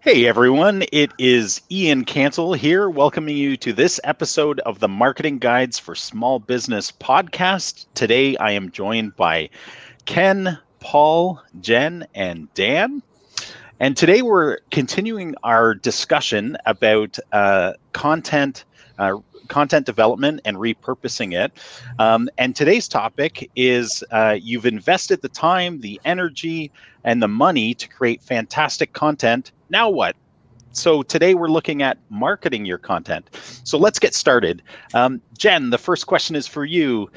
Hey everyone, it is Ian Cancel here, welcoming you to this episode of the Marketing Guides for Small Business podcast. Today I am joined by Ken, Paul, Jen, and Dan. And today we're continuing our discussion about content development and repurposing it. And today's topic is you've invested the time, the energy, and the money to create fantastic content. Now what? So today we're looking at marketing your content. So let's get started. Jen, the first question is for you.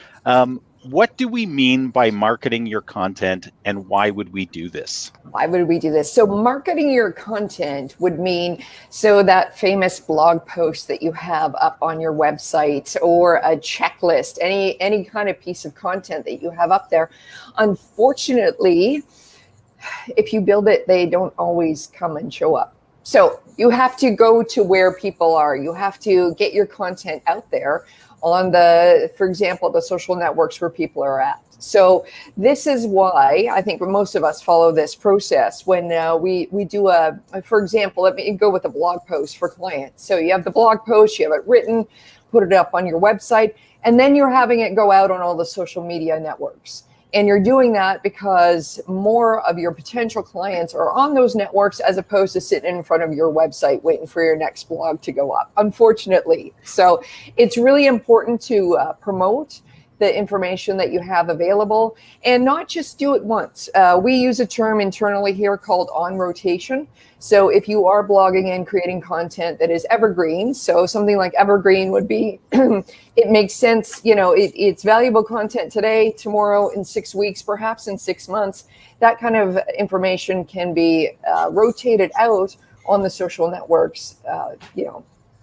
What do we mean by marketing your content, and why would we do this? Why would we do this? So marketing your content would mean, so that famous blog post that you have up on your website, or a checklist, any kind of piece of content that you have up there. Unfortunately, if you build it, they don't always come and show up. So you have to go to where people are. You have to get your content out there on for example, the social networks where people are at. So this is why I think most of us follow this process when we do for example, let me go with a blog post for clients. So you have the blog post, you have it written, put it up on your website, and then you're having it go out on all the social media networks. And you're doing that because more of your potential clients are on those networks as opposed to sitting in front of your website waiting for your next blog to go up, unfortunately. So it's really important to promote the information that you have available and not just do it once. We use a term internally here called on rotation. So if you are blogging and creating content that is evergreen, so something like evergreen would be, it makes sense, it's valuable content today, tomorrow, in 6 weeks, perhaps in 6 months. That kind of information can be rotated out on the social networks,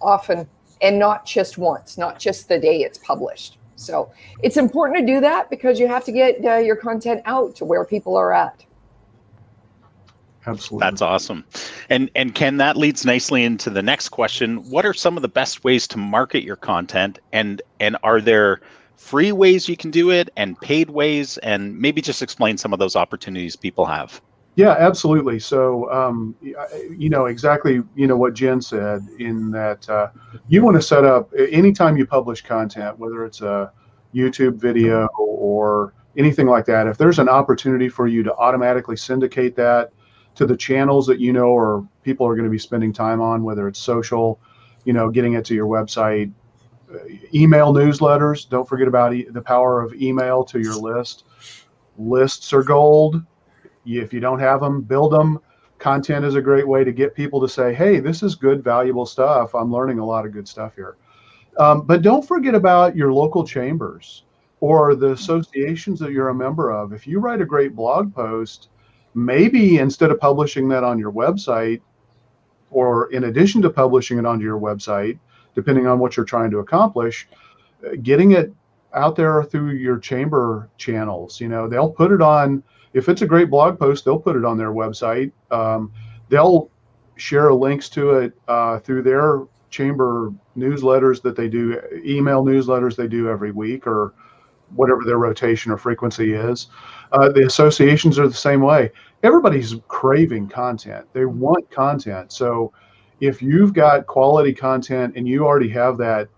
often, and not just once, not just the day it's published. So it's important to do that because you have to get your content out to where people are at. Absolutely. That's awesome. And Ken, that leads nicely into the next question. What are some of the best ways to market your content? And are there free ways you can do it and paid ways? And maybe just explain some of those opportunities people have. Yeah, absolutely. So, exactly, what Jen said, in that you want to set up, anytime you publish content, whether it's a YouTube video or anything like that, if there's an opportunity for you to automatically syndicate that to the channels that or people are going to be spending time on, whether it's social, getting it to your website, email newsletters. Don't forget about the power of email to your list. Lists are gold. If you don't have them, build them. Content is a great way to get people to say, hey, this is good, valuable stuff. I'm learning a lot of good stuff here. But don't forget about your local chambers or the associations that you're a member of. If you write a great blog post, maybe instead of publishing that on your website, or in addition to publishing it onto your website, depending on what you're trying to accomplish, getting it out there through your chamber channels. They'll put it on. If it's a great blog post, they'll put it on their website. They'll share links to it through their chamber newsletters that they do, email newsletters they do every week, or whatever their rotation or frequency is. The associations are the same way. Everybody's craving content. They want content. So if you've got quality content and you already have that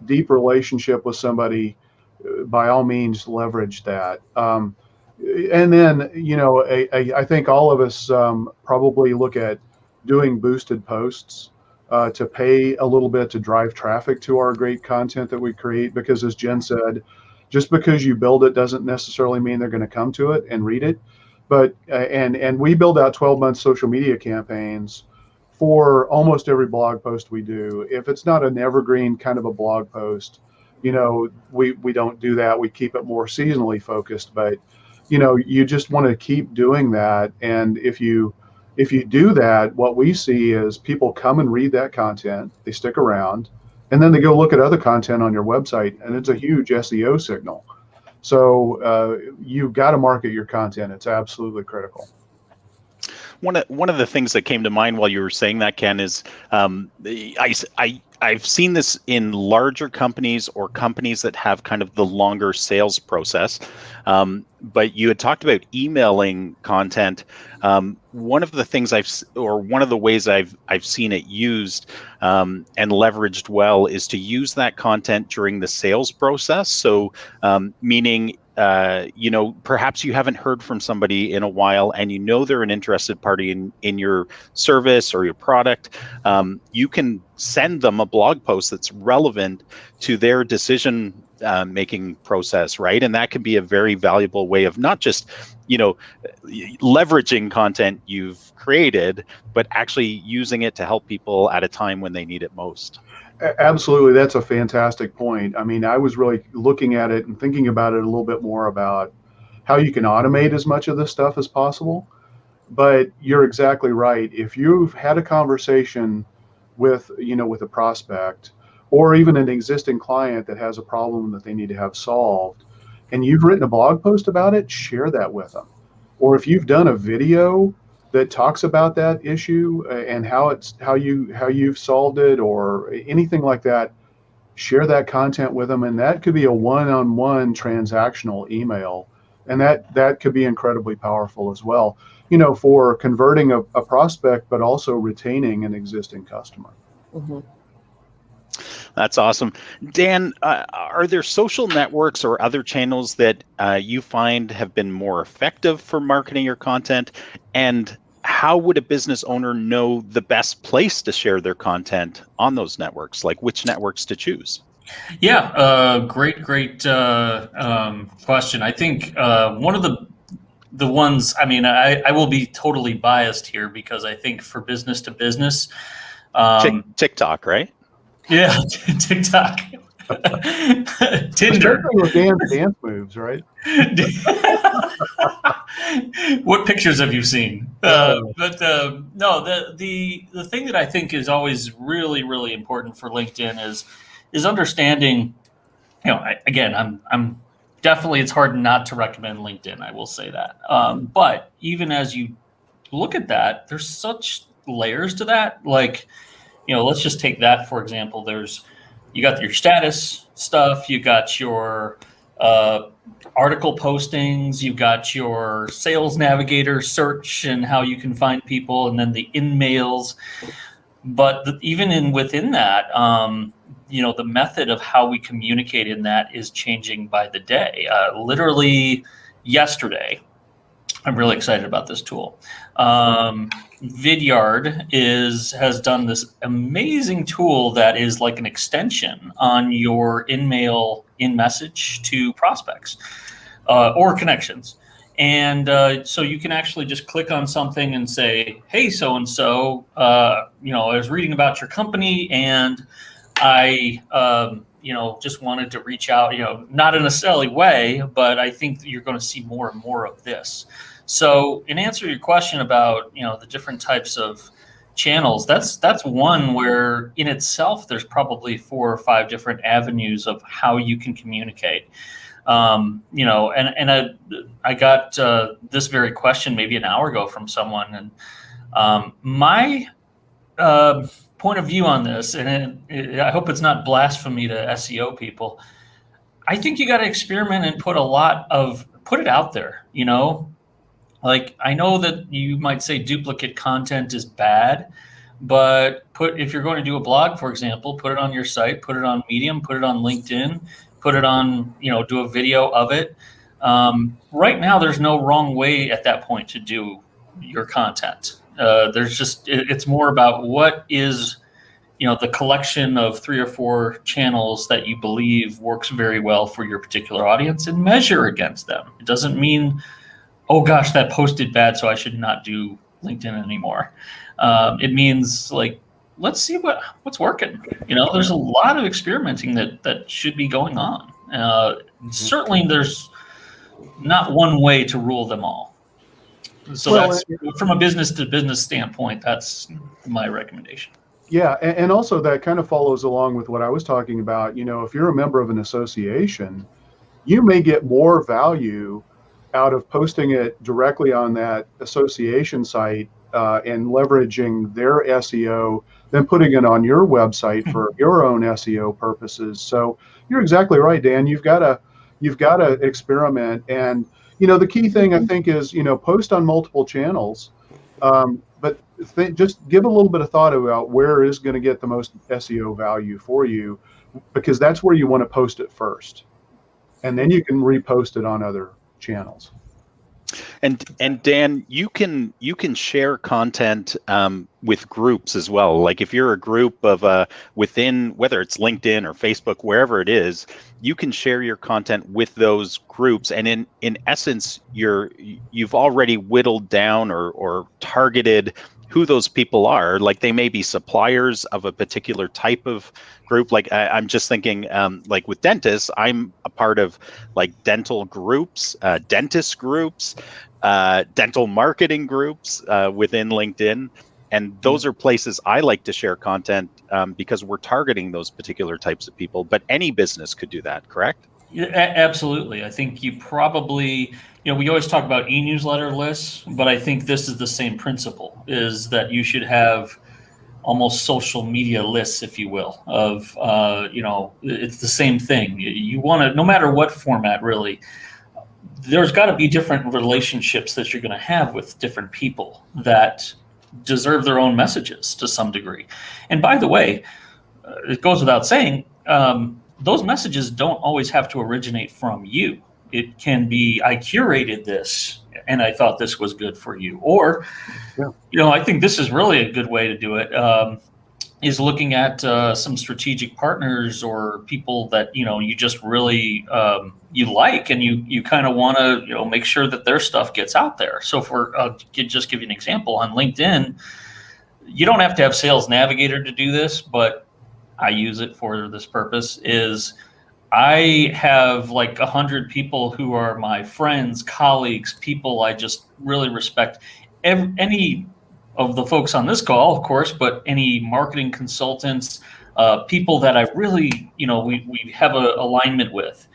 deep relationship with somebody, by all means, leverage that. And then, I think all of us probably look at doing boosted posts to pay a little bit to drive traffic to our great content that we create. Because as Jen said, just because you build it doesn't necessarily mean they're going to come to it and read it. But and we build out 12-month social media campaigns for almost every blog post we do. If it's not an evergreen kind of a blog post, we don't do that. We keep it more seasonally focused, but you just want to keep doing that. And if you do that, what we see is people come and read that content, they stick around, and then they go look at other content on your website, and it's a huge SEO signal. So you've got to market your content. It's absolutely critical. One of the things that came to mind while you were saying that, Ken, is I I've seen this in larger companies or companies that have kind of the longer sales process. But you had talked about emailing content. One of the things one of the ways I've seen it used and leveraged well is to use that content during the sales process. So meaning, perhaps you haven't heard from somebody in a while and they're an interested party in your service or your product. You can send them a blog post that's relevant to their decision making process, right? And that can be a very valuable way of not just, leveraging content you've created, but actually using it to help people at a time when they need it most. Absolutely. That's a fantastic point. I mean, I was really looking at it and thinking about it a little bit more about how you can automate as much of this stuff as possible. But you're exactly right. If you've had a conversation with a prospect or even an existing client that has a problem that they need to have solved, and you've written a blog post about it, share that with them. Or if you've done a video that talks about that issue and how you've solved it or anything like that, share that content with them. And that could be a one-on-one transactional email. And that could be incredibly powerful as well, for converting a prospect, but also retaining an existing customer. Mm-hmm. That's awesome. Dan, are there social networks or other channels that you find have been more effective for marketing your content? And how would a business owner know the best place to share their content on those networks? Like which networks to choose? Yeah, great question. I think one of the ones, I will be totally biased here because I think for business to business, TikTok, right? Yeah, TikTok, Tinder. With dance moves, right? What pictures have you seen? No, the thing that I think is always really, really important for LinkedIn is understanding. I'm definitely, it's hard not to recommend LinkedIn. I will say that. But even as you look at that, there's such layers to that. Like, let's just take that for example. You got your status stuff, you got your article postings, you got your sales navigator search and how you can find people, and then the in-mails. But even within that, the method of how we communicate in that is changing by the day. Literally yesterday, I'm really excited about this tool. Vidyard has done this amazing tool that is like an extension on your in-mail in-message to prospects or connections. And so you can actually just click on something and say, hey, so-and-so, I was reading about your company and I, just wanted to reach out, not in a silly way, but I think that you're going to see more and more of this. So in answer to your question about, the different types of channels, that's one where in itself, there's probably 4 or 5 different avenues of how you can communicate. And I got this very question maybe an hour ago from someone, and my point of view on this, and I hope it's not blasphemy to SEO people. I think you got to experiment and put it out there. Like, I know that you might say duplicate content is bad, but if you're going to do a blog, for example, put it on your site, put it on Medium, put it on LinkedIn, put it on, do a video of it. Right now, there's no wrong way at that point to do your content. It's more about what is, the collection of 3 or 4 channels that you believe works very well for your particular audience and measure against them. It doesn't mean, oh gosh, that post did bad, so I should not do LinkedIn anymore. It means like, let's see what's working. There's a lot of experimenting that should be going on. Certainly there's not one way to rule them all. So that's from a business to business standpoint, that's my recommendation. Yeah, and also that kind of follows along with what I was talking about. If you're a member of an association, you may get more value out of posting it directly on that association site and leveraging their SEO, then putting it on your website for your own SEO purposes. So you're exactly right, Dan. You've got to experiment. And the key thing I think is post on multiple channels, but just give a little bit of thought about where is going to get the most SEO value for you, because that's where you want to post it first, and then you can repost it on other channels. And Dan, you can share content with groups as well. Like if you're a group of within, whether it's LinkedIn or Facebook, wherever it is, you can share your content with those groups. And in essence, you've already whittled down or targeted who those people are. Like they may be suppliers of a particular type of group. Like I'm just thinking, like with dentists, I'm a part of like dental groups, dentist groups, dental marketing groups within LinkedIn. And those are places I like to share content because we're targeting those particular types of people. But any business could do that, correct? Yeah, absolutely. I think you probably, we always talk about e-newsletter lists, but I think this is the same principle, is that you should have almost social media lists, if you will, of, it's the same thing. You want to, no matter what format, really, there's got to be different relationships that you're going to have with different people that deserve their own messages to some degree. And by the way, it goes without saying, those messages don't always have to originate from you. It can be, I curated this and I thought this was good for you. Or, I think this is really a good way to do it, is looking at some strategic partners or people that, you just really, you like, and you kind of want to, make sure that their stuff gets out there. So I'll just give you an example on LinkedIn. You don't have to have Sales Navigator to do this, but I use it for this purpose. Is I have like 100 people who are my friends, colleagues, people I just really respect. Any of the folks on this call, of course, but any marketing consultants, people that I really, we have an alignment with.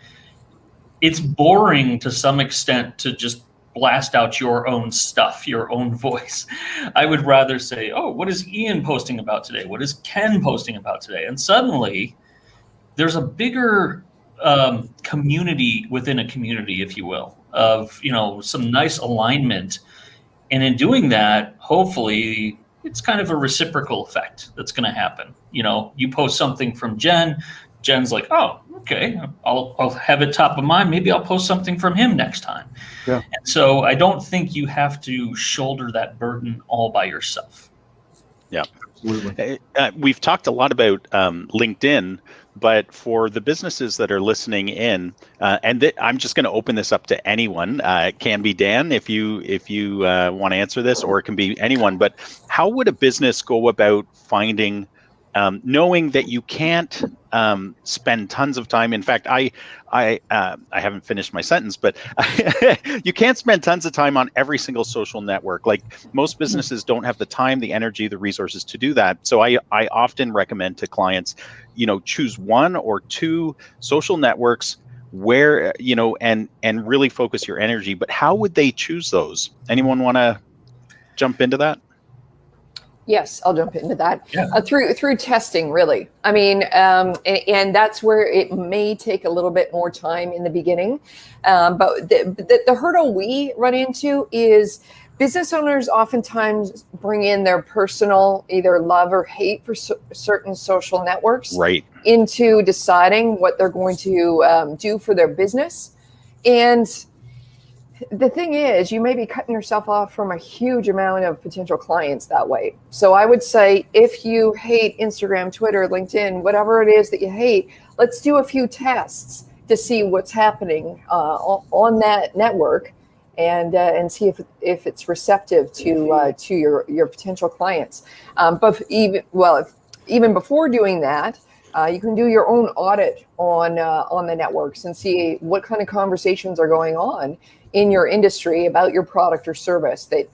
It's boring to some extent to just blast out your own stuff, your own voice. I would rather say, oh, what is Ian posting about today? What is Ken posting about today? And suddenly there's a bigger community within a community, if you will, of, some nice alignment. And in doing that, hopefully it's kind of a reciprocal effect that's going to happen. You post something from Jen's like, oh, okay, I'll have it top of mind. Maybe I'll post something from him next time. Yeah. And so I don't think you have to shoulder that burden all by yourself. Yeah. We've talked a lot about LinkedIn, but for the businesses that are listening in, I'm just going to open this up to anyone. It can be Dan if you want to answer this, or it can be anyone. But how would a business go about finding, knowing that you can't spend tons of time? In fact, I haven't finished my sentence, but you can't spend tons of time on every single social network. Like most businesses don't have the time, the energy, the resources to do that. So I often recommend to clients, choose one or two social networks where, and really focus your energy. But how would they choose those? Anyone want to jump into that? Yes, I'll jump into that. Yeah. Through testing, really. I mean, and that's where it may take a little bit more time in the beginning. But the hurdle we run into is business owners oftentimes bring in their personal either love or hate for certain social networks into deciding what they're going to do for their business. And the thing is, you may be cutting yourself off from a huge amount of potential clients that way. So I would say if you hate Instagram, Twitter, LinkedIn, whatever it is that you hate, let's do a few tests to see what's happening on that network and see if it's receptive to your potential clients. But even before doing that, you can do your own audit on the networks and see what kind of conversations are going on in your industry about your product or service that,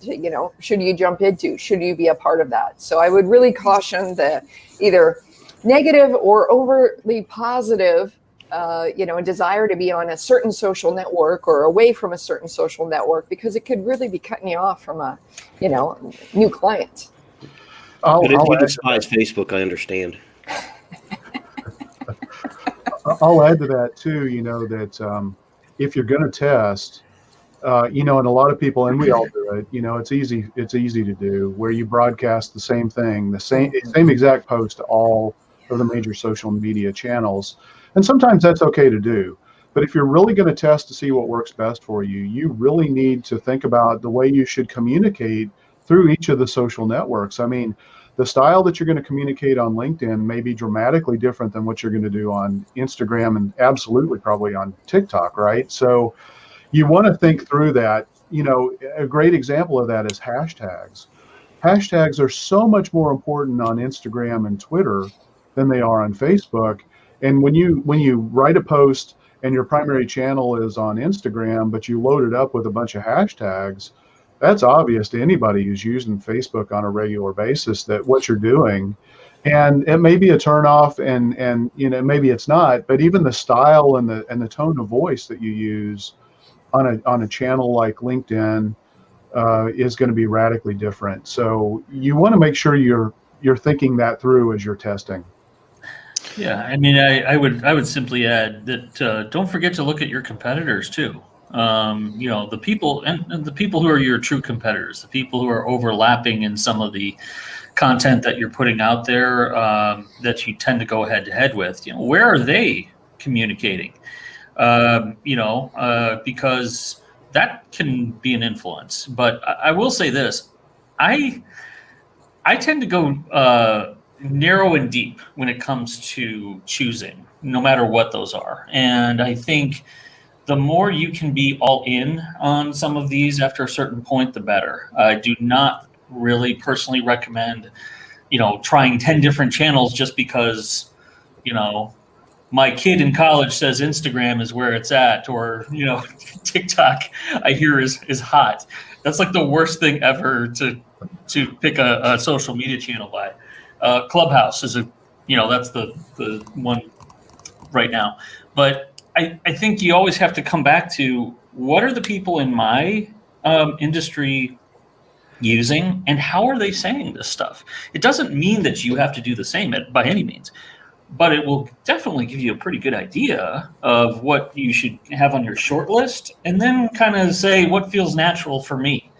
should you jump into? Should you be a part of that? So I would really caution the either negative or overly positive a desire to be on a certain social network or away from a certain social network, because it could really be cutting you off from a, new client. But if you despise Facebook, I understand. I'll add to that too, that if you're going to test, and a lot of people, and we all do it, it's easy to do, where you broadcast the same thing, the same exact post to all of the major social media channels. And sometimes that's okay to do. But if you're really going to test to see what works best for you, you really need to think about the way you should communicate through each of the social networks. I mean, the style that you're going to communicate on LinkedIn may be dramatically different than what you're going to do on Instagram, and absolutely probably on TikTok, right? So you want to think through that. A great example of that is hashtags. Hashtags are so much more important on Instagram and Twitter than they are on Facebook. And when you write a post and your primary channel is on Instagram, but you load it up with a bunch of hashtags, that's obvious to anybody who's using Facebook on a regular basis that what you're doing. And it may be a turnoff, and maybe it's not, but even the style and the tone of voice that you use on a channel like LinkedIn is going to be radically different. So you want to make sure you're thinking that through as you're testing. Yeah, I mean, I would simply add that don't forget to look at your competitors too. The people and the people who are your true competitors, the people who are overlapping in some of the content that you're putting out there that you tend to go head to head with. Where are they communicating? Because that can be an influence. But I will say this: I tend to go narrow and deep when it comes to choosing, no matter what those are. And I think the more you can be all in on some of these after a certain point, the better. I do not really personally recommend, trying 10 different channels just because, my kid in college says Instagram is where it's at, or, TikTok I hear is hot. That's like the worst thing ever to pick a social media channel by. Clubhouse is that's the one right now. But I think you always have to come back to what are the people in my industry using, and how are they saying this stuff? It doesn't mean that you have to do the same by any means, but it will definitely give you a pretty good idea of what you should have on your short list, and then kind of say what feels natural for me.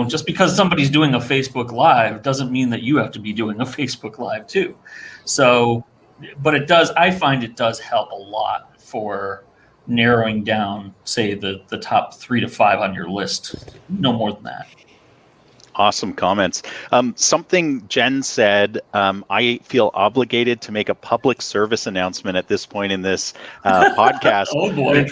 Just because somebody's doing a Facebook Live doesn't mean that you have to be doing a Facebook Live too. So, but I find it does help a lot for narrowing down, say, the top 3 to 5 on your list, no more than that. Awesome comments. Something Jen said, I feel obligated to make a public service announcement at this point in this podcast. Oh boy.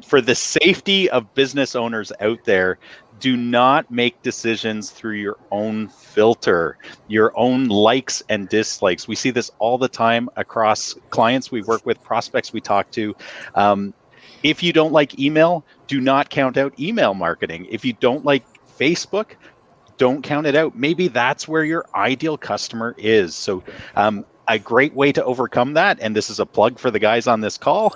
For the safety of business owners out there, do not make decisions through your own filter, your own likes and dislikes. We see this all the time across clients we work with, prospects we talk to. If you don't like email, do not count out email marketing. If you don't like Facebook, don't count it out. Maybe that's where your ideal customer is. So a great way to overcome that, and this is a plug for the guys on this call,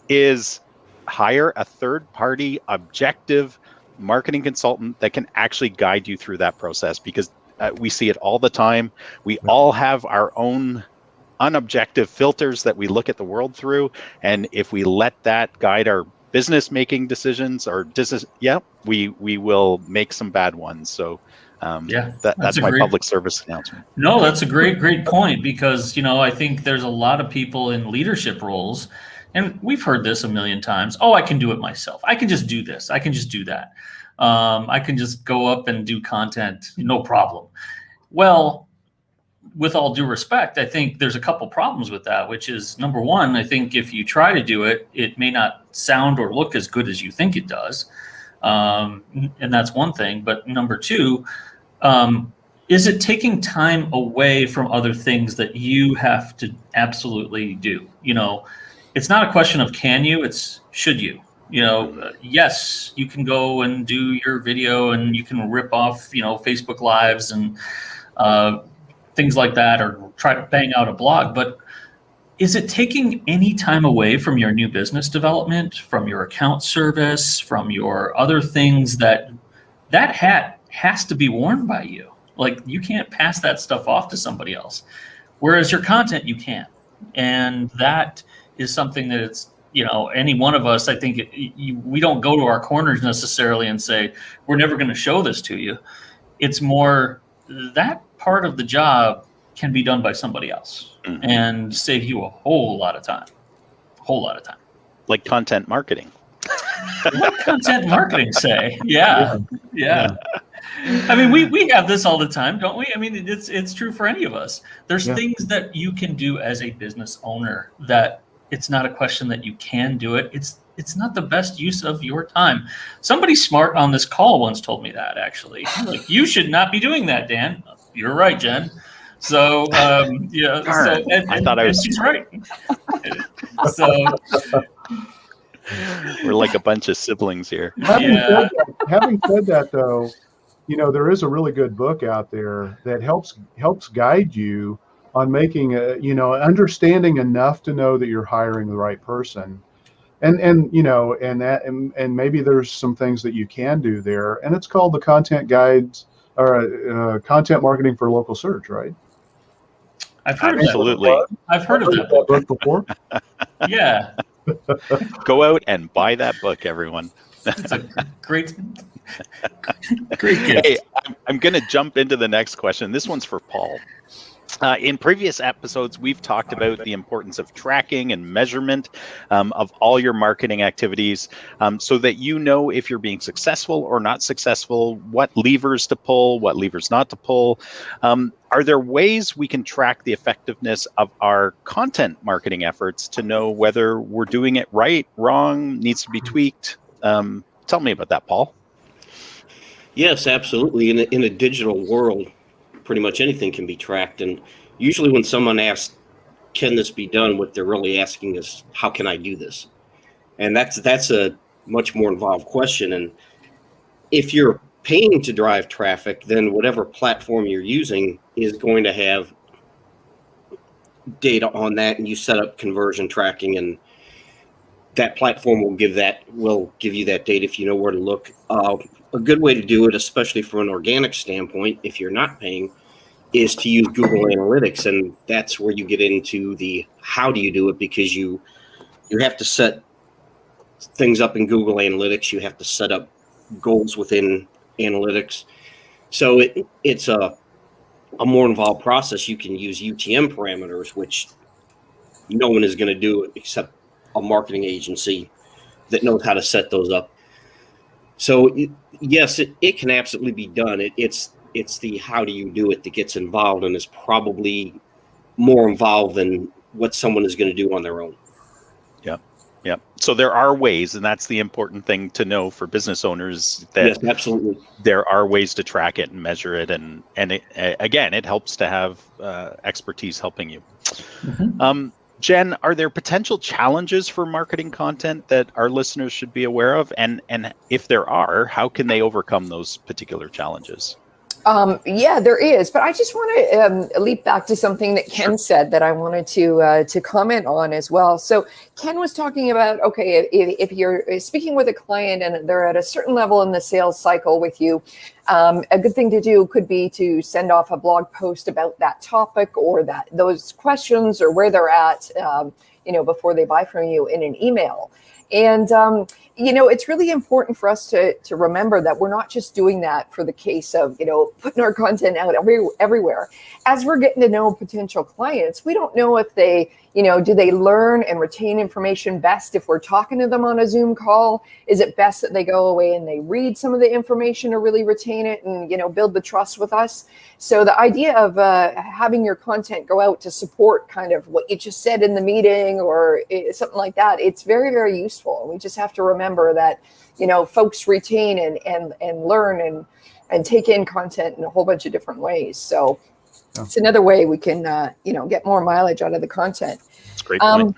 is hire a third-party objective marketing consultant that can actually guide you through that process, because we see it all the time. We all have our own unobjective filters that we look at the world through, and if we let that guide our business making decisions, we will make some bad ones. So that's my public service announcement. No, that's a great point, because I think there's a lot of people in leadership roles, and we've heard this a million times. Oh, I can do it myself. I can just do this. I can just do that. I can just go up and do content, no problem. Well, with all due respect, I think there's a couple problems with that, which is, number one, I think if you try to do it, it may not sound or look as good as you think it does. And that's one thing. But number two, is it taking time away from other things that you have to absolutely do? It's not a question of can you, it's should you. Yes, you can go and do your video and you can rip off, Facebook Lives and things like that, or try to bang out a blog. But is it taking any time away from your new business development, from your account service, from your other things that hat has to be worn by you? Like, you can't pass that stuff off to somebody else. Whereas your content, you can. And that is something that it's, any one of us, I think we don't go to our corners necessarily and say, we're never going to show this to you. It's more that part of the job can be done by somebody else and save you a whole lot of time. Like content marketing. What content marketing say? Yeah. I mean, we have this all the time, don't we? I mean, it's true for any of us. There's things that you can do as a business owner that it's not a question that you can do it. It's not the best use of your time. Somebody smart on this call once told me that, actually. Like, you should not be doing that, Dan. You're right, Jen. So, yeah. So, I thought I was. She's right. So, we're like a bunch of siblings here. Having said that, though, there is a really good book out there that helps guide you on making understanding enough to know that you're hiring the right person, and maybe there's some things that you can do there, and it's called the Content Guides or Content Marketing for Local Search, right? I've heard Absolutely. of that. I've heard of that book before. Yeah. Go out and buy that book, everyone. It's a great gift. Hey, I'm going to jump into the next question. This one's for Paul. In previous episodes, we've talked about the importance of tracking and measurement of all your marketing activities so that you know if you're being successful or not successful, what levers to pull, what levers not to pull. Are there ways we can track the effectiveness of our content marketing efforts to know whether we're doing it right, wrong, needs to be tweaked? Tell me about that, Paul. Yes, absolutely. In a digital world, pretty much anything can be tracked. And usually when someone asks, can this be done? What they're really asking is, how can I do this? And that's a much more involved question. And if you're paying to drive traffic, then whatever platform you're using is going to have data on that, and you set up conversion tracking, and that platform will give you that data if you know where to look. A good way to do it, especially from an organic standpoint, if you're not paying, is to use Google Analytics. And that's where you get into the how do you do it, because you have to set things up in Google Analytics. You have to set up goals within Analytics. So it's a more involved process. You can use UTM parameters, which no one is going to do except a marketing agency that knows how to set those up. So yes, it can absolutely be done. It's the how do you do it that gets involved, and is probably more involved than what someone is going to do on their own. Yeah. So there are ways, and that's the important thing to know for business owners, that yes, absolutely, there are ways to track it and measure it, and again, it helps to have expertise helping you. Mm-hmm. Jen, are there potential challenges for marketing content that our listeners should be aware of? And if there are, how can they overcome those particular challenges? Yeah, there is. But I just want to leap back to something that Ken said that I wanted to comment on as well. So Ken was talking about, okay, if you're speaking with a client and they're at a certain level in the sales cycle with you, a good thing to do could be to send off a blog post about that topic or those questions or where they're at, before they buy from you in an email. And, it's really important for us to remember that we're not just doing that for the case of, putting our content out everywhere. As we're getting to know potential clients, we don't know if they, do they learn and retain information best if we're talking to them on a Zoom call? Is it best that they go away and they read some of the information to really retain it and, build the trust with us? So the idea of having your content go out to support kind of what you just said in the meeting or something like that, it's very, very useful. And we just have to remember that, folks retain and learn and take in content in a whole bunch of different ways. So it's another way we can, get more mileage out of the content. That's a great point.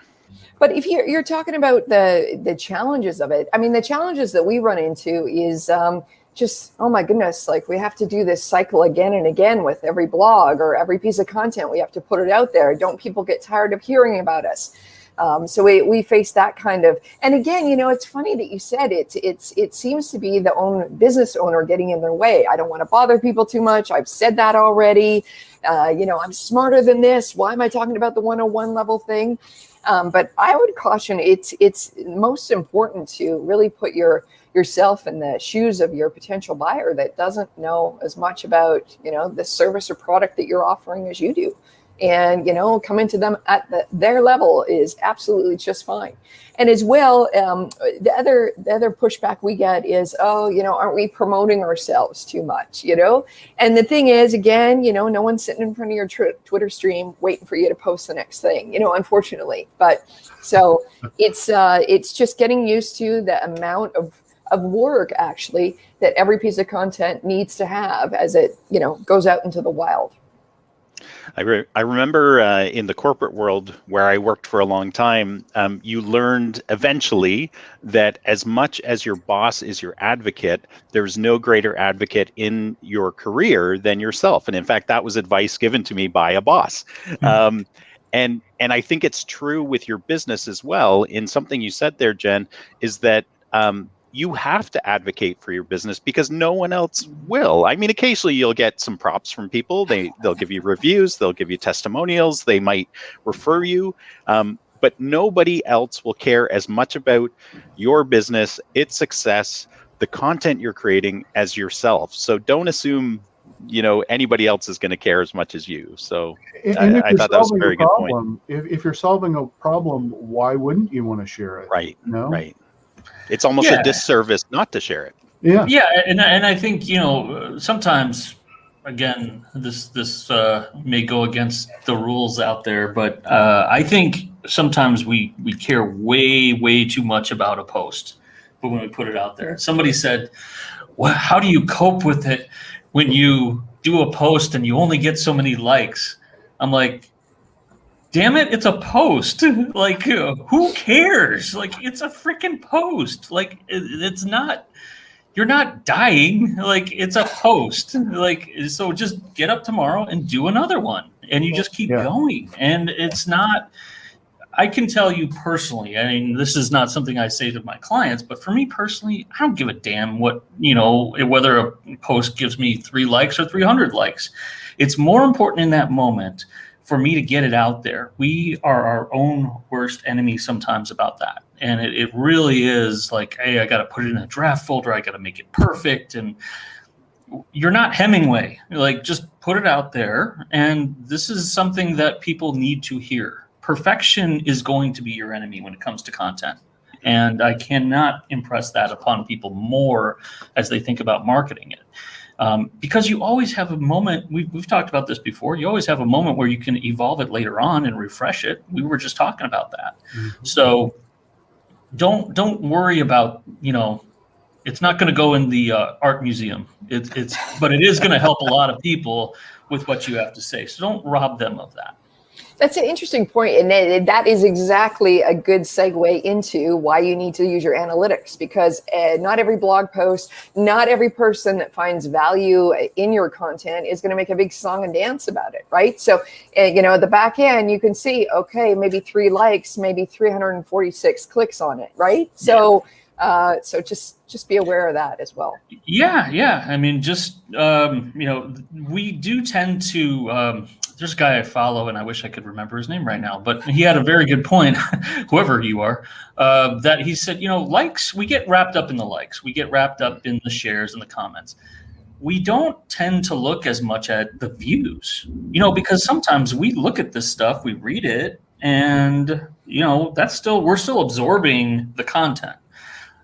But if you're talking about the challenges of it, I mean, the challenges that we run into is just, oh my goodness, like we have to do this cycle again and again with every blog or every piece of content. We have to put it out there. Don't people get tired of hearing about us? So we face that kind of, and again, it's funny that you said it seems to be the business owner getting in their way. I don't want to bother people too much. I've said that already. I'm smarter than this. Why am I talking about the 101 level thing? But I would caution it's most important to really put yourself in the shoes of your potential buyer that doesn't know as much about, the service or product that you're offering as you do. And, coming to them at their level is absolutely just fine. And as well, the other pushback we get is, aren't we promoting ourselves too much, And the thing is, again, no one's sitting in front of your Twitter stream waiting for you to post the next thing, unfortunately. But so it's just getting used to the amount of work, actually, that every piece of content needs to have as it, goes out into the wild. I remember in the corporate world where I worked for a long time, you learned eventually that as much as your boss is your advocate, there's no greater advocate in your career than yourself. And in fact, that was advice given to me by a boss. And I think it's true with your business as well. In something you said there, Jen, is that you have to advocate for your business because no one else will. I mean, occasionally you'll get some props from people. They'll give you reviews, they'll give you testimonials, they might refer you, but nobody else will care as much about your business, its success, the content you're creating as yourself. So don't assume, anybody else is going to care as much as you. So I thought that was a very good point. If you're solving a problem, why wouldn't you want to share it? Right. Right. It's almost a disservice not to share it. Yeah. Yeah, and I think sometimes, again, this may go against the rules out there, but I think sometimes we care way too much about a post, but when we put it out there, somebody said, "Well, how do you cope with it when you do a post and you only get so many likes?" I'm like, damn it, it's a post. Like, who cares? Like, it's a freaking post. Like, it's not, you're not dying. Like, it's a post. Like, so just get up tomorrow and do another one. And you just keep going. And it's not, I can tell you personally, I mean, this is not something I say to my clients, but for me personally, I don't give a damn what, whether a post gives me 3 likes or 300 likes. It's more important in that moment for me to get it out there. We are our own worst enemy sometimes about that. And it really is like, hey, I got to put it in a draft folder. I got to make it perfect. And you're not Hemingway. Like, just put it out there. And this is something that people need to hear. Perfection is going to be your enemy when it comes to content. And I cannot impress that upon people more as they think about marketing it. Because you always have a moment, we've talked about this before, you always have a moment where you can evolve it later on and refresh it. We were just talking about that. Mm-hmm. So don't worry about, it's not going to go in the art museum. But it is going to help a lot of people with what you have to say. So don't rob them of that. That's an interesting point, and that is exactly a good segue into why you need to use your analytics, because not every blog post, not every person that finds value in your content is going to make a big song and dance about it, right? So, at the back end, you can see, okay, maybe 3 likes, maybe 346 clicks on it, right? So, so just be aware of that as well. Yeah. I mean, just we do tend to. There's a guy I follow, and I wish I could remember his name right now, but he had a very good point, whoever you are, that he said, likes, we get wrapped up in the likes. We get wrapped up in the shares and the comments. We don't tend to look as much at the views, because sometimes we look at this stuff, we read it, and, we're still absorbing the content.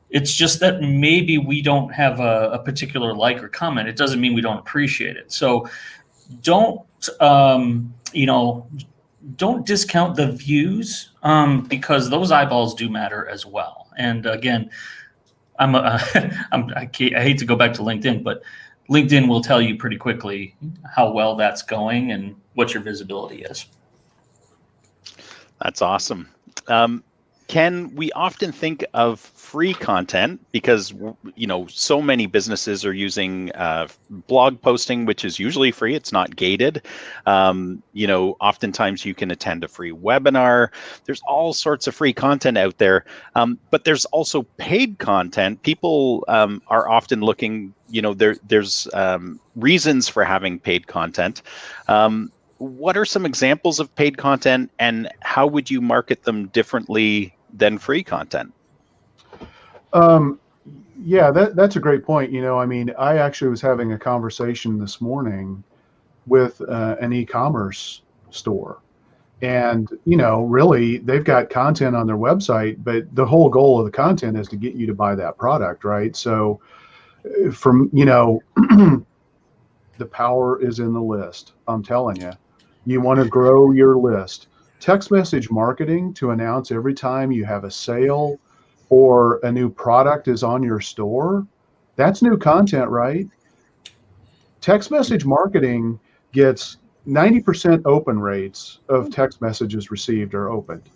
It's just that maybe we don't have a particular like or comment. It doesn't mean we don't appreciate it. So don't discount the views because those eyeballs do matter as well. And again, I hate to go back to LinkedIn, but LinkedIn will tell you pretty quickly how well that's going and what your visibility is. That's awesome. Ken, we often think of free content because, so many businesses are using blog posting, which is usually free. It's not gated. Oftentimes you can attend a free webinar. There's all sorts of free content out there. But there's also paid content. People are often looking, there's reasons for having paid content. What are some examples of paid content, and how would you market them differently than free content? Yeah, that's a great point. I actually was having a conversation this morning with an e-commerce store, and really they've got content on their website, but the whole goal of the content is to get you to buy that product, right? So from the power is in the list. I'm telling you, you want to grow your list. Text message marketing to announce every time you have a sale or a new product is on your store, that's new content, right? Text message marketing gets 90% open rates of text messages received are opened.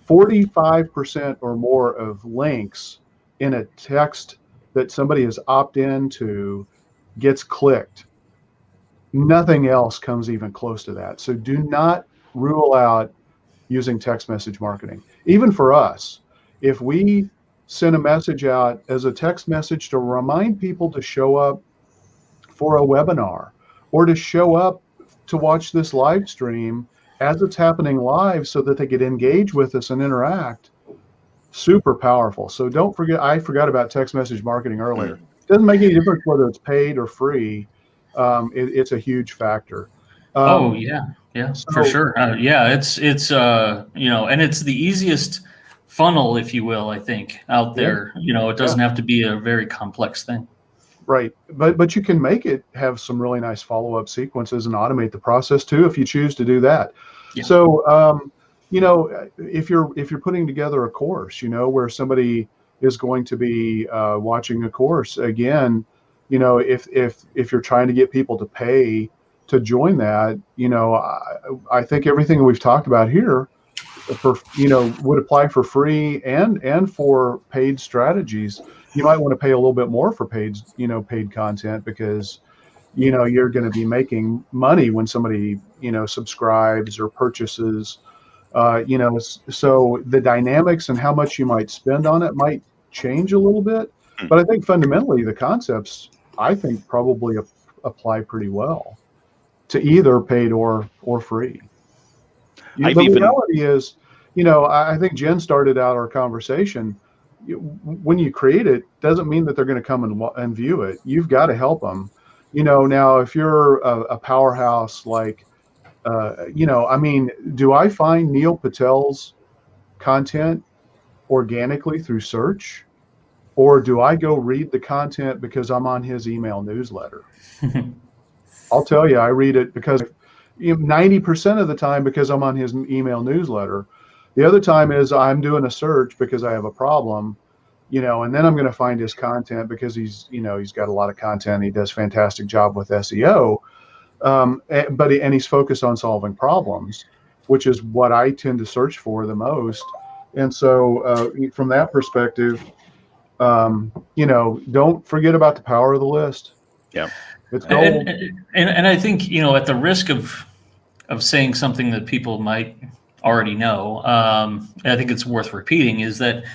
45% or more of links in a text that somebody has opted into gets clicked. Nothing else comes even close to that. So do not rule out using text message marketing. Even for us, if we send a message out as a text message to remind people to show up for a webinar or to show up to watch this live stream as it's happening live so that they could engage with us and interact, super powerful. So don't forget, I forgot about text message marketing earlier. It doesn't make any difference whether it's paid or free. It's a huge factor. For sure. It's and it's the easiest funnel, if you will, I think, out there. It doesn't have to be a very complex thing. Right. But you can make it have some really nice follow-up sequences and automate the process too, if you choose to do that. Yeah. So, if you're putting together a course, where somebody is going to be watching a course, again, if you're trying to get people to pay to join that, I think everything we've talked about here would apply for free and for paid strategies. You might want to pay a little bit more for paid content because, you're going to be making money when somebody, subscribes or purchases, so the dynamics and how much you might spend on it might change a little bit. But I think fundamentally the concepts, I think, probably apply pretty well to either paid or free. The reality is, I think Jen started out our conversation. When you create it, doesn't mean that they're going to come and view it. You've got to help them. Now if you're a powerhouse like, do I find Neil Patel's content organically through search? Or do I go read the content because I'm on his email newsletter? I'll tell you, I read it because 90% of the time because I'm on his email newsletter. The other time is I'm doing a search because I have a problem, and then I'm going to find his content because he's got a lot of content. He does a fantastic job with SEO, but he's focused on solving problems, which is what I tend to search for the most. And so from that perspective, don't forget about the power of the list. Yeah. It's gold. And I think, at the risk of saying something that people might already know, I think it's worth repeating is that,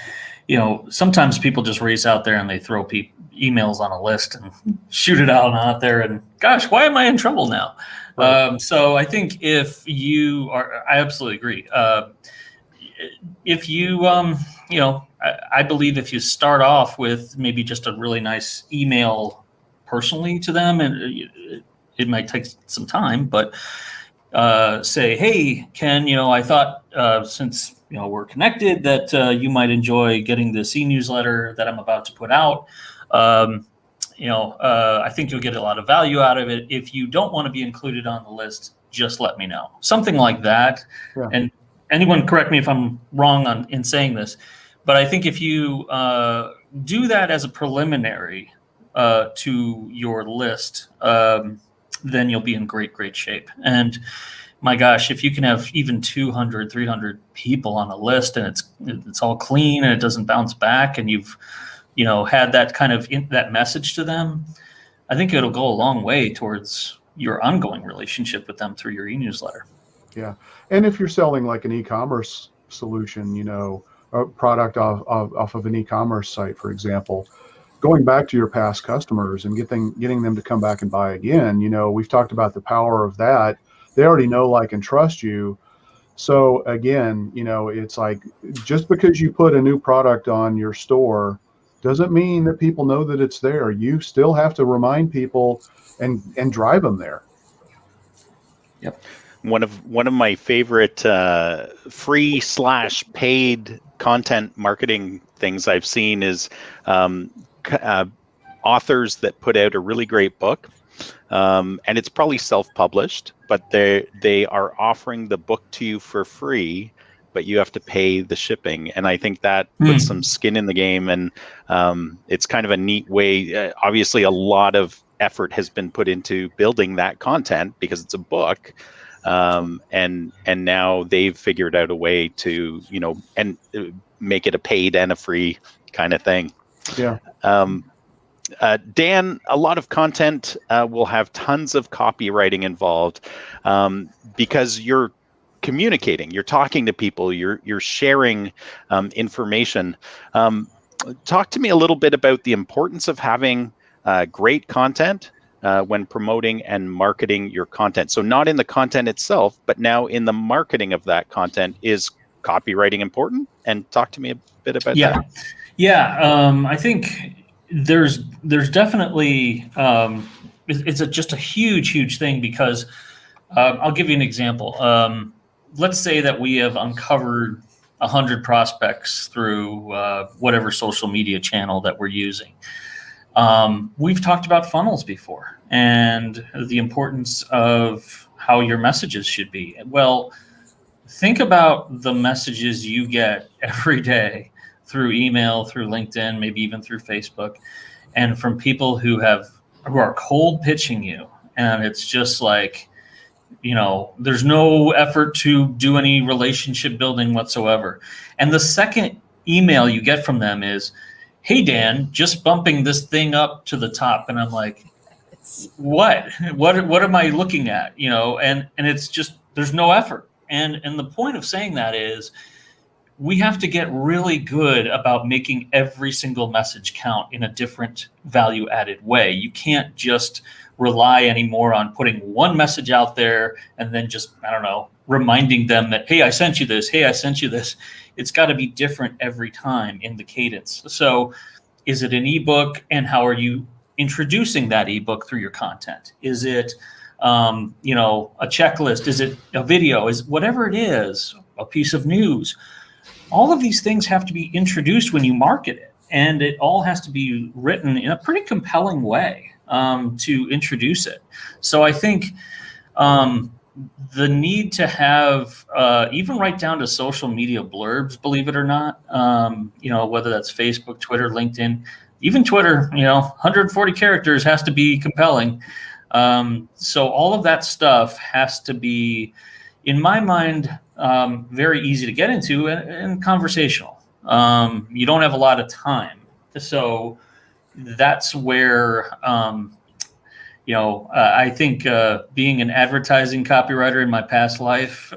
sometimes people just race out there and they throw emails on a list and shoot it out there and gosh, why am I in trouble now? Right. So I think I absolutely agree. If you, I believe if you start off with maybe just a really nice email personally to them, and it might take some time, but say, hey, Ken, I thought since we're connected that you might enjoy getting this e-newsletter that I'm about to put out. I think you'll get a lot of value out of it. If you don't want to be included on the list, just let me know. Something like that. Yeah. And anyone correct me if I'm wrong in saying this, but I think if you do that as a preliminary to your list, then you'll be in great shape. And my gosh, if you can have even 200, 300 people on a list and it's all clean and it doesn't bounce back, and you've, had that kind of that message to them, I think it'll go a long way towards your ongoing relationship with them through your e-newsletter. Yeah. And if you're selling like an e-commerce solution, a product off of an e-commerce site, for example, going back to your past customers and getting them to come back and buy again, we've talked about the power of that. They already know, like, and trust you. So again, it's like, just because you put a new product on your store doesn't mean that people know that it's there. You still have to remind people and drive them there. Yep. One of my favorite free/paid content marketing things I've seen is authors that put out a really great book, and it's probably self-published, but they are offering the book to you for free, but you have to pay the shipping. And I think that puts some skin in the game, and it's kind of a neat way. Obviously, a lot of effort has been put into building that content because it's a book. And now they've figured out a way to, and make it a paid and a free kind of thing. Yeah. Dan, a lot of content will have tons of copywriting involved because you're communicating, you're talking to people, you're sharing information. Talk to me a little bit about the importance of having great content when promoting and marketing your content. So not in the content itself, but now in the marketing of that content. Is copywriting important? And talk to me a bit about that. Yeah. I think there's definitely, it's just a huge thing, because I'll give you an example. Let's say that we have uncovered 100 prospects through whatever social media channel that we're using. We've talked about funnels before and the importance of how your messages should be. Well, think about the messages you get every day through email, through LinkedIn, maybe even through Facebook, and from people who are cold pitching you. And it's just like, there's no effort to do any relationship building whatsoever. And the second email you get from them is, "Hey, Dan, just bumping this thing up to the top." And I'm like, what am I looking at? And it's just, there's no effort. And the point of saying that is, we have to get really good about making every single message count in a different value added way. You can't just rely anymore on putting one message out there and then just, reminding them that, "Hey, I sent you this. Hey, I sent you this." It's got to be different every time in the cadence. So is it an ebook, and how are you introducing that ebook through your content? Is it, a checklist? Is it a video? Is whatever it is, a piece of news? All of these things have to be introduced when you market it, and it all has to be written in a pretty compelling way to introduce it. So I think the need to have even right down to social media blurbs, believe it or not, whether that's Facebook, Twitter, LinkedIn, even Twitter, 140 characters has to be compelling. So all of that stuff has to be, in my mind, very easy to get into and conversational. You don't have a lot of time. So that's where, I think being an advertising copywriter in my past life,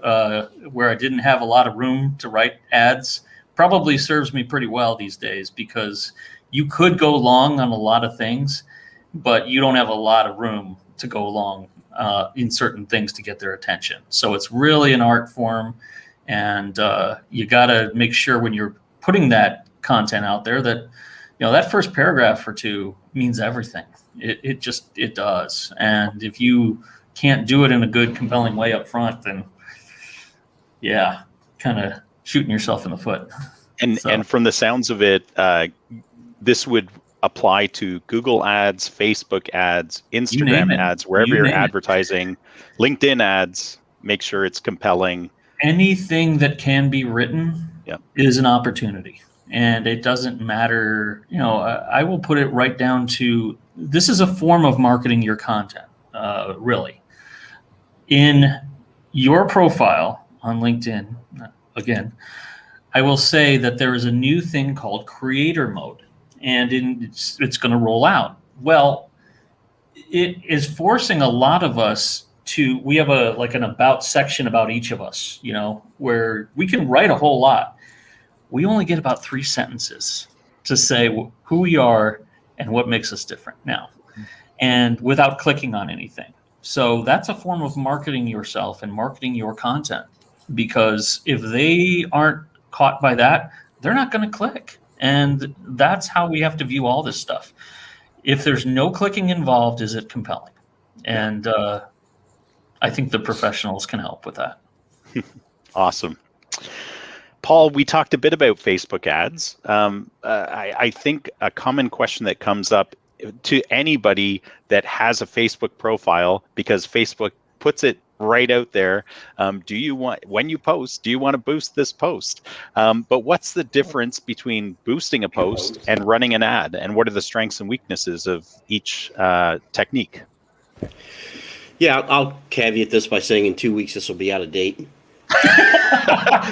where I didn't have a lot of room to write ads, probably serves me pretty well these days, because you could go long on a lot of things, but you don't have a lot of room to go long in certain things to get their attention. So it's really an art form, and you got to make sure when you're putting that content out there that, that first paragraph or two means everything. It does. And if you can't do it in a good, compelling way up front, then kind of shooting yourself in the foot. And from the sounds of it, this would apply to Google ads, Facebook ads, Instagram ads, wherever you're advertising, LinkedIn ads. Make sure it's compelling. Anything that can be written is an opportunity. And it doesn't matter, I will put it right down to, this is a form of marketing your content, really. In your profile on LinkedIn, again, I will say that there is a new thing called creator mode, and it's going to roll out. Well, it is forcing a lot of us to, we have an about section about each of us, where we can write a whole lot. We only get about 3 sentences to say who we are and what makes us different now, and without clicking on anything. So that's a form of marketing yourself and marketing your content, because if they aren't caught by that, they're not going to click. And that's how we have to view all this stuff. If there's no clicking involved, is it compelling? And I think the professionals can help with that. Awesome. Paul, we talked a bit about Facebook ads. I think a common question that comes up to anybody that has a Facebook profile, because Facebook puts it right out there. When you post, do you want to boost this post? But what's the difference between boosting a post and running an ad? And what are the strengths and weaknesses of each technique? Yeah, I'll caveat this by saying in 2 weeks this will be out of date.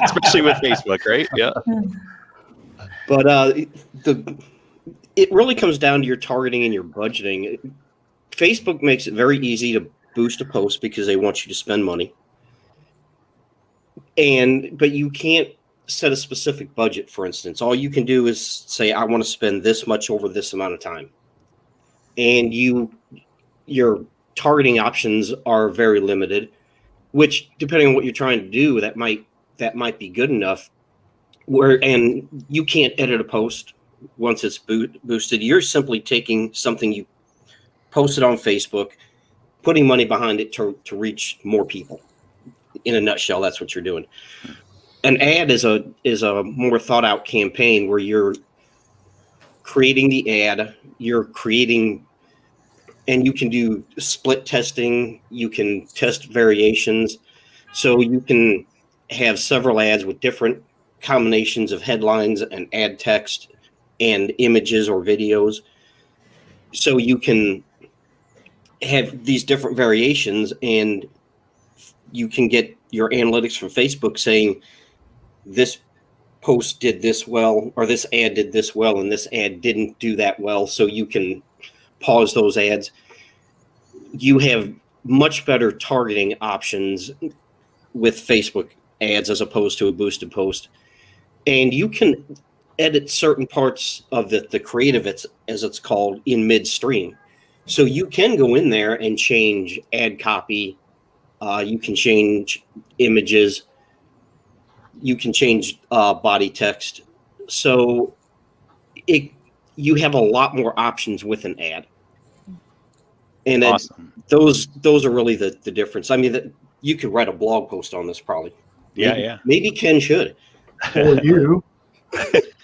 Especially with Facebook, right? Yeah. But it really comes down to your targeting and your budgeting. Facebook makes it very easy to boost a post because they want you to spend money. But you can't set a specific budget, for instance. All you can do is say, I want to spend this much over this amount of time. And your targeting options are very limited, which, depending on what you're trying to do, that might be good enough. And you can't edit a post once it's boosted. You're simply taking something you posted on Facebook, putting money behind it to reach more people. In a nutshell, that's what you're doing. An ad is a more thought out campaign where you're creating the ad, and you can do split testing. You can test variations. So you can have several ads with different combinations of headlines and ad text and images or videos. So you can have these different variations, and you can get your analytics from Facebook saying this post did this well, or this ad did this well, and this ad didn't do that well. So you can pause those ads. You have much better targeting options with Facebook ads as opposed to a boosted post. And you can edit certain parts of the creative, as it's called, in midstream. So you can go in there and change ad copy. You can change images. You can change body text. So you have a lot more options with an ad. And awesome. Those are really the difference. I mean, you could write a blog post on this probably. Yeah. Maybe Ken should. Or you.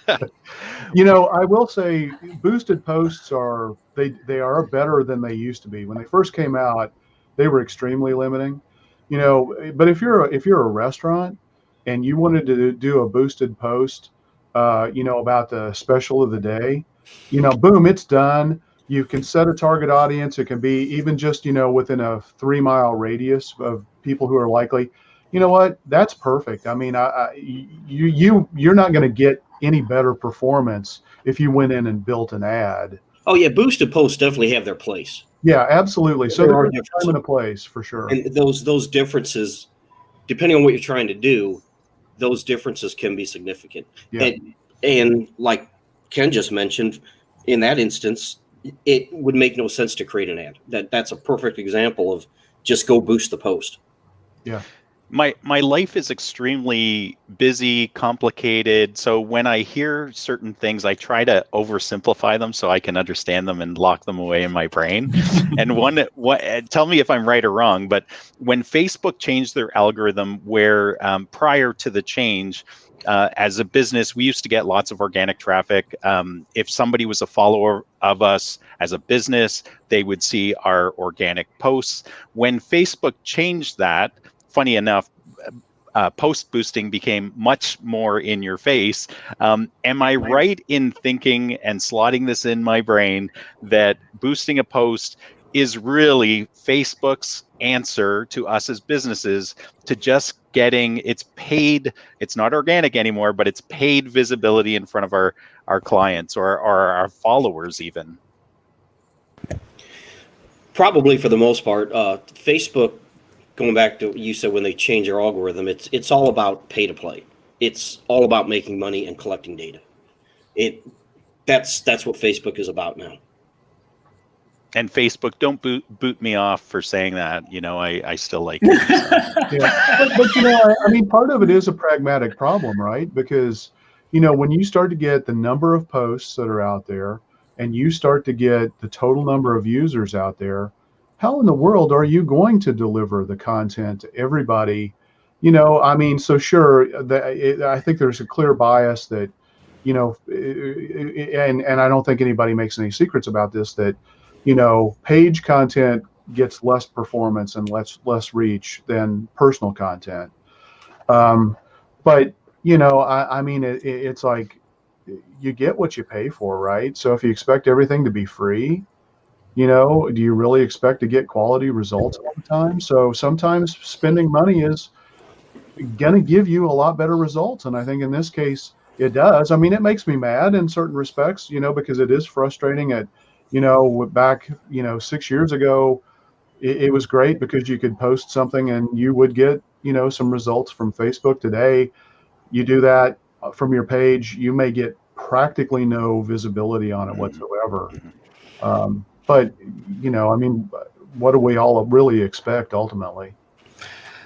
I will say boosted posts are better than they used to be. When they first came out, they were extremely limiting. But if you're a restaurant and you wanted to do a boosted post, about the special of the day, boom, it's done. You can set a target audience. It can be even just, within a 3-mile radius of people who are likely. You know what? That's perfect. I mean, you're not going to get any better performance if you went in and built an ad. Oh yeah, boosted posts definitely have their place. Yeah, absolutely. So there's a time and a place for sure. And those differences, depending on what you're trying to do, those differences can be significant. Yeah. And like Ken just mentioned, in that instance, it would make no sense to create an ad. That's a perfect example of just go boost the post. Yeah. My life is extremely busy, complicated. So when I hear certain things, I try to oversimplify them so I can understand them and lock them away in my brain. And tell me if I'm right or wrong, but when Facebook changed their algorithm where prior to the change, as a business, we used to get lots of organic traffic. If somebody was a follower of us as a business, they would see our organic posts. When Facebook changed that, funny enough, post boosting became much more in your face. Am I right in thinking and slotting this in my brain that boosting a post is really Facebook's answer to us as businesses to just getting it's paid, it's not organic anymore, but it's paid visibility in front of our clients or our followers even. Probably for the most part, Facebook, going back to what you said when they change their algorithm, it's all about pay to play. It's all about making money and collecting data. That's what Facebook is about now. And Facebook, don't boot me off for saying that. You know, I still like it. So. Yeah. But you know, I mean, part of it is a pragmatic problem, right? Because, you know, when you start to get the number of posts that are out there and you start to get the total number of users out there, how in the world are you going to deliver the content to everybody? You know, I mean, so sure, I think there's a clear bias that, you know, and I don't think anybody makes any secrets about this, that, you know, page content gets less performance and less reach than personal content. But, you know, I mean, it's like you get what you pay for, right? So if you expect everything to be free, you know, do you really expect to get quality results all the time? So sometimes spending money is going to give you a lot better results. And I think in this case, it does. I mean, it makes me mad in certain respects, you know, because it is frustrating at, you know, back, you know, 6 years ago, it was great because you could post something and you would get, you know, some results from Facebook. Today, you do that from your page, you may get practically no visibility on it whatsoever. But, you know, I mean, what do we all really expect ultimately?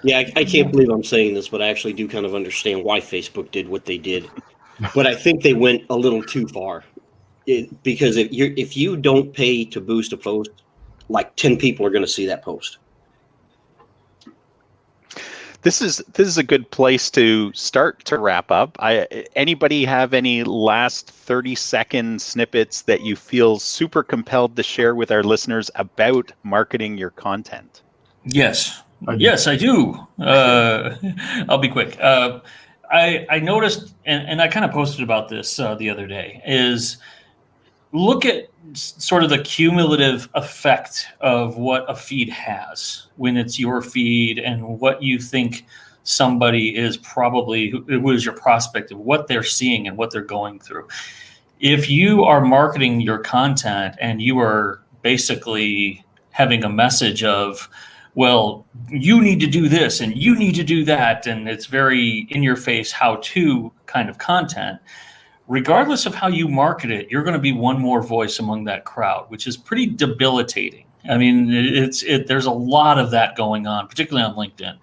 Yeah, I can't believe I'm saying this, but I actually do kind of understand why Facebook did what they did. But I think they went a little too far. Because if you don't pay to boost a post, like 10 people are going to see that post. This is a good place to start to wrap up. Anybody have any last 30-second snippets that you feel super compelled to share with our listeners about marketing your content? Yes, I do. I'll be quick. I noticed, and I kind of posted about this the other day, is look at sort of the cumulative effect of what a feed has when it's your feed and what you think somebody is probably, who is your prospect, of what they're seeing and what they're going through. If you are marketing your content and you are basically having a message of, well, you need to do this and you need to do that, and it's very in your face how-to kind of content, regardless of how you market it, you're going to be one more voice among that crowd, which is pretty debilitating. I mean, there's a lot of that going on, particularly on LinkedIn.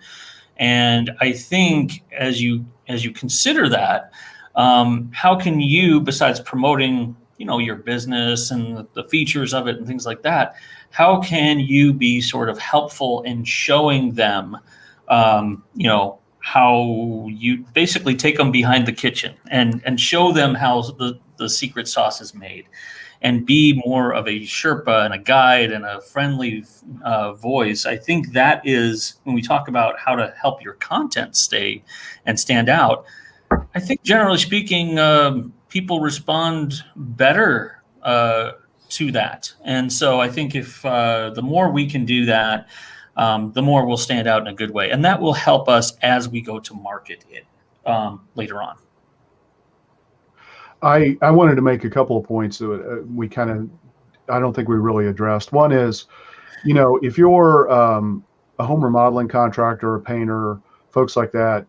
And I think as you consider that, how can you, besides promoting, you know, your business and the features of it and things like that, how can you be sort of helpful in showing them, you know, how you basically take them behind the kitchen and show them how the secret sauce is made, and be more of a Sherpa and a guide and a friendly voice. I think that is, when we talk about how to help your content stay and stand out, I think generally speaking, people respond better to that. And so I think if the more we can do that, the more we'll stand out in a good way. And that will help us as we go to market it later on. I wanted to make a couple of points that we kind of, I don't think we really addressed. One is, you know, if you're a home remodeling contractor, a painter, folks like that,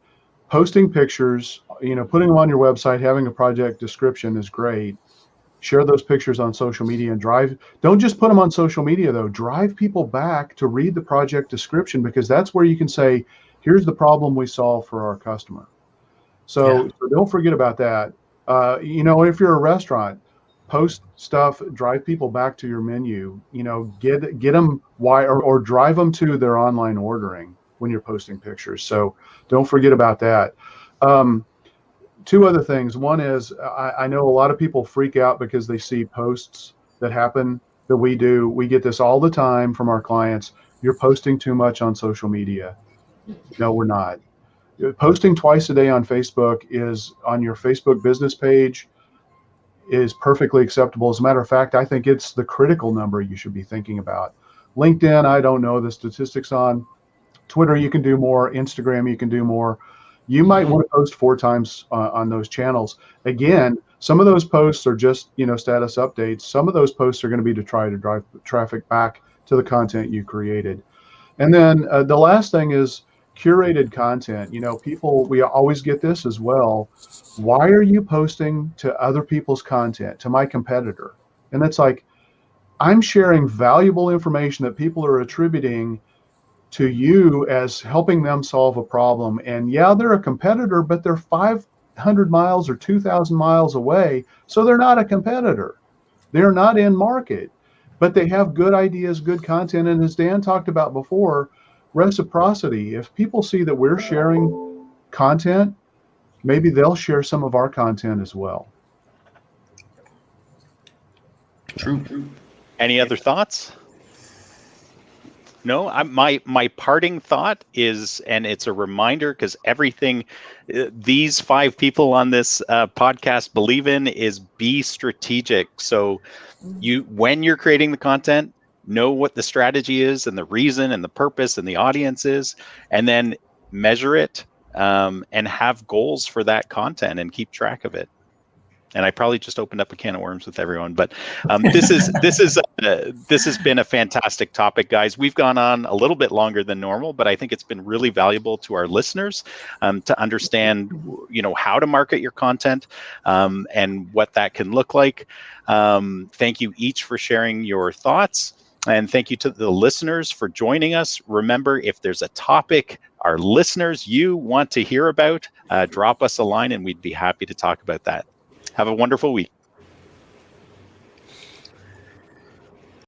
posting pictures, you know, putting them on your website, having a project description is great. Share those pictures on social media and don't just put them on social media though, drive people back to read the project description, because that's where you can say, here's the problem we solve for our customer. So don't forget about that. You know, if you're a restaurant, post stuff, drive people back to your menu, you know, get them or drive them to their online ordering when you're posting pictures. So don't forget about that. Two other things. One is I know a lot of people freak out because they see posts that happen that we do. We get this all the time from our clients. You're posting too much on social media. No, we're not. Posting twice a day on Facebook is on your Facebook business page is perfectly acceptable. As a matter of fact, I think it's the critical number you should be thinking about. LinkedIn, I don't know the statistics on. Twitter, you can do more. Instagram, you can do more. You might want to post 4 times on those channels. Again, some of those posts are just, status updates. Some of those posts are going to be to try to drive traffic back to the content you created. And then the last thing is curated content. People, we always get this as well. Why are you posting to other people's content, to my competitor? And it's like, I'm sharing valuable information that people are attributing to you as helping them solve a problem. And yeah, they're a competitor, but they're 500 miles or 2,000 miles away. So they're not a competitor. They're not in market, but they have good ideas, good content. And as Dan talked about before, reciprocity. If people see that we're sharing content, maybe they'll share some of our content as well. True. Any other thoughts? No, my parting thought is, and it's a reminder, because everything these 5 people on this podcast believe in is be strategic. So when you're creating the content, know what the strategy is and the reason and the purpose and the audience is, and then measure it and have goals for that content and keep track of it. And I probably just opened up a can of worms with everyone, but this has been a fantastic topic, guys. We've gone on a little bit longer than normal, but I think it's been really valuable to our listeners to understand, how to market your content and what that can look like. Thank you each for sharing your thoughts, and thank you to the listeners for joining us. Remember, if there's a topic our listeners you want to hear about, drop us a line, and we'd be happy to talk about that. Have a wonderful week.